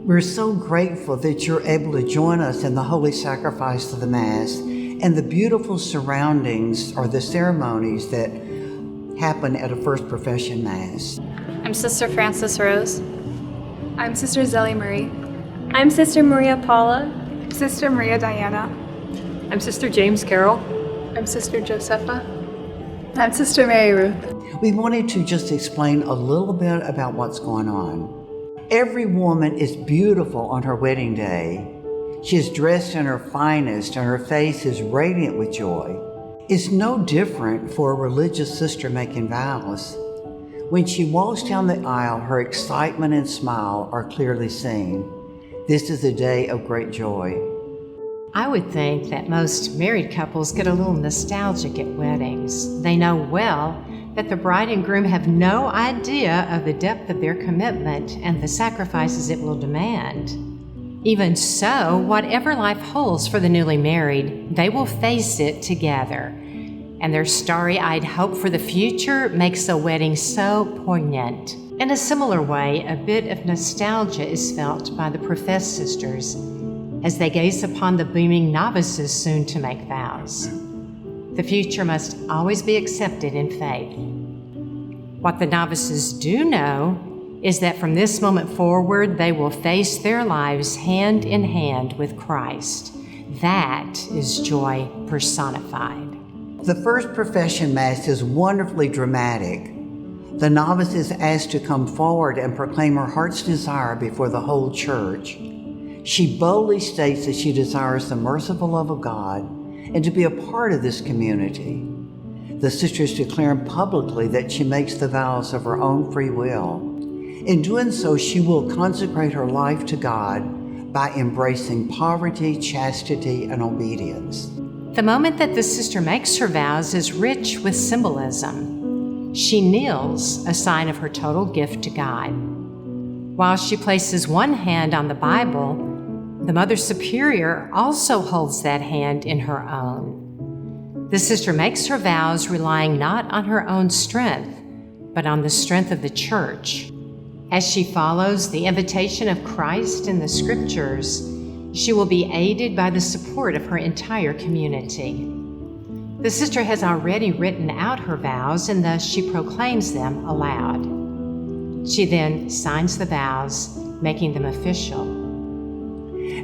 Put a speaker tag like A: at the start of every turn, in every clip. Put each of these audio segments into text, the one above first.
A: We're so grateful that you're able to join us in the holy sacrifice of the Mass and the beautiful surroundings or the ceremonies that happen at a First Profession Mass.
B: I'm Sister Frances Rose.
C: I'm Sister Zelly Marie.
D: I'm Sister Maria Paula.
C: Sister Maria Diana.
E: I'm Sister James Carroll.
C: I'm Sister Josepha. I'm Sister Mary Ruth.
A: We wanted to just explain a little bit about what's going on. Every woman is beautiful on her wedding day. She is dressed in her finest and her face is radiant with joy. It's no different for a religious sister making vows. When she walks down the aisle, her excitement and smile are clearly seen. This is a day of great joy.
F: I would think that most married couples get a little nostalgic at weddings. They know well that the bride and groom have no idea of the depth of their commitment and the sacrifices it will demand. Even so, whatever life holds for the newly married, they will face it together. And their starry-eyed hope for the future makes the wedding so poignant. In a similar way, a bit of nostalgia is felt by the professed sisters as they gaze upon the beaming novices soon to make vows. The future must always be accepted in faith. What the novices do know is that from this moment forward, they will face their lives hand in hand with Christ. That is joy personified.
A: The First Profession Mass is wonderfully dramatic. The novice is asked to come forward and proclaim her heart's desire before the whole church. She boldly states that she desires the merciful love of God and to be a part of this community. The sisters declare publicly that she makes the vows of her own free will. In doing so, she will consecrate her life to God by embracing poverty, chastity, and obedience.
F: The moment that the sister makes her vows is rich with symbolism. She kneels, a sign of her total gift to God. While she places one hand on the Bible, the Mother Superior also holds that hand in her own. The sister makes her vows relying not on her own strength, but on the strength of the Church. As she follows the invitation of Christ in the Scriptures, she will be aided by the support of her entire community. The sister has already written out her vows, and thus she proclaims them aloud. She then signs the vows, making them official.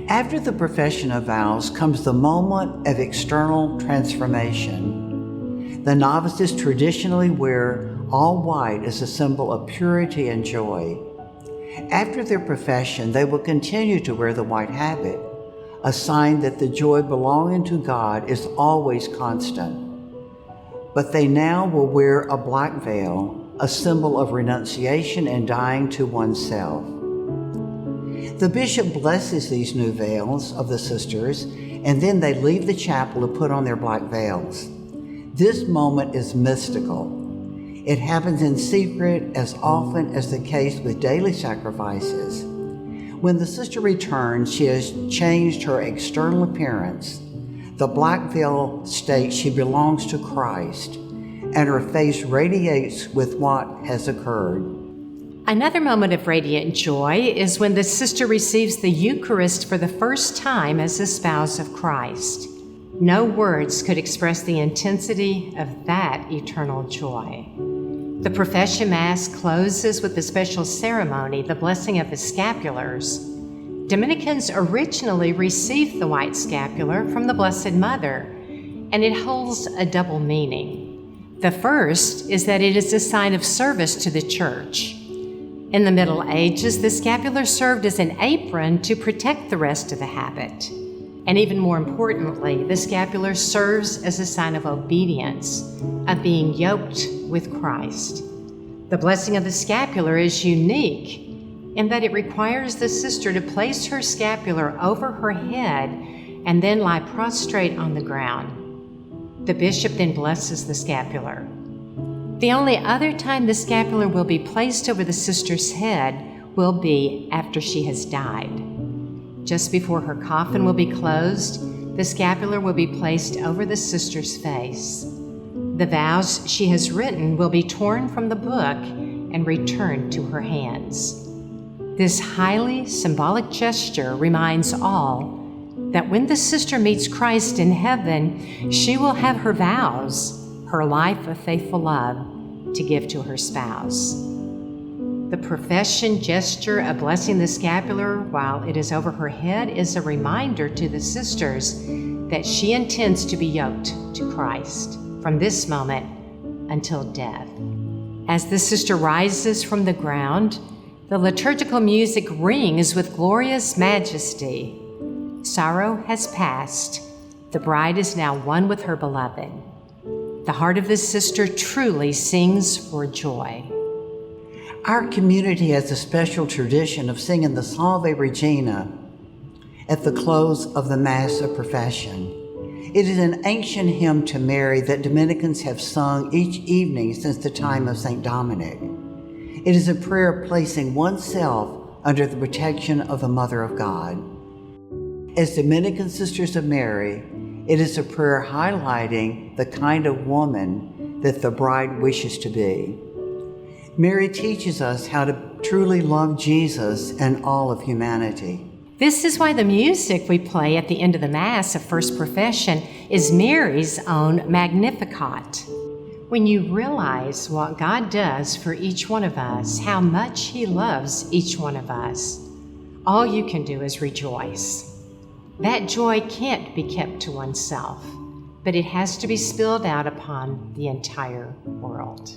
A: After the profession of vows comes the moment of external transformation. The novices traditionally wear all white as a symbol of purity and joy. After their profession, they will continue to wear the white habit, a sign that the joy belonging to God is always constant. But they now will wear a black veil, a symbol of renunciation and dying to oneself. The bishop blesses these new veils of the sisters, and then they leave the chapel to put on their black veils. This moment is mystical. It happens in secret as often as the case with daily sacrifices. When the sister returns, she has changed her external appearance. The black veil states she belongs to Christ, and her face radiates with what has occurred.
F: Another moment of radiant joy is when the sister receives the Eucharist for the first time as a spouse of Christ. No words could express the intensity of that eternal joy. The Profession Mass closes with the special ceremony, the blessing of the scapulars. Dominicans originally received the white scapular from the Blessed Mother, and it holds a double meaning. The first is that it is a sign of service to the Church. In the Middle Ages, the scapular served as an apron to protect the rest of the habit. And even more importantly, the scapular serves as a sign of obedience, of being yoked with Christ. The blessing of the scapular is unique in that it requires the sister to place her scapular over her head and then lie prostrate on the ground. The bishop then blesses the scapular. The only other time the scapular will be placed over the sister's head will be after she has died. Just before her coffin will be closed, the scapular will be placed over the sister's face. The vows she has written will be torn from the book and returned to her hands. This highly symbolic gesture reminds all that when the sister meets Christ in heaven, she will have her vows, her life of faithful love, to give to her spouse. The profession gesture of blessing the scapular while it is over her head is a reminder to the sisters that she intends to be yoked to Christ from this moment until death. As the sister rises from the ground, the liturgical music rings with glorious majesty. Sorrow has passed. The bride is now one with her beloved. The heart of the sister truly sings for joy.
A: Our community has a special tradition of singing the Salve Regina at the close of the Mass of Profession. It is an ancient hymn to Mary that Dominicans have sung each evening since the time of St. Dominic. It is a prayer placing oneself under the protection of the Mother of God. As Dominican Sisters of Mary, it is a prayer highlighting the kind of woman that the bride wishes to be. Mary teaches us how to truly love Jesus and all of humanity.
F: This is why the music we play at the end of the Mass of First Profession is Mary's own Magnificat. When you realize what God does for each one of us, how much He loves each one of us, all you can do is rejoice. That joy can't be kept to oneself, but it has to be spilled out upon the entire world.